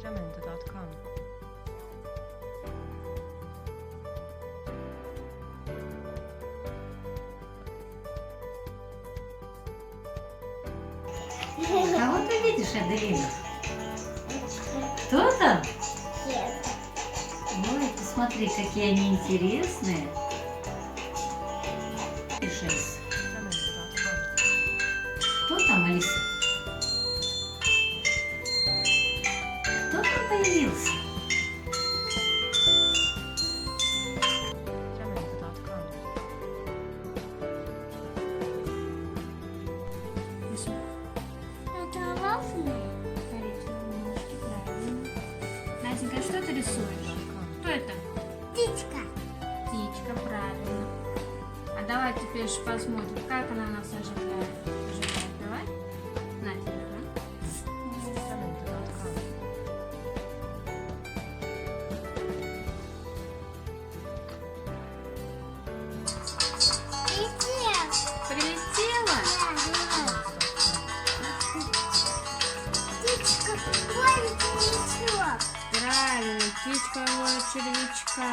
Jamendo.com. Кого ты видишь, Аделина? Кто там? Ой, посмотри, какие они интересные. Алиса. Jamendo.com. Кто там, Алиса? Кто там появился? Jamendo.com. Это вафли? Настенька, что ты рисуешь? Кто это? Птичка. Птичка, правильно. А давай теперь же посмотрим, как она нас ожидает. Давай. На телефон. Jamendo.com. Летел. Прилетела? Птичка ловит червячок. Правильно, птичка ловит червячка.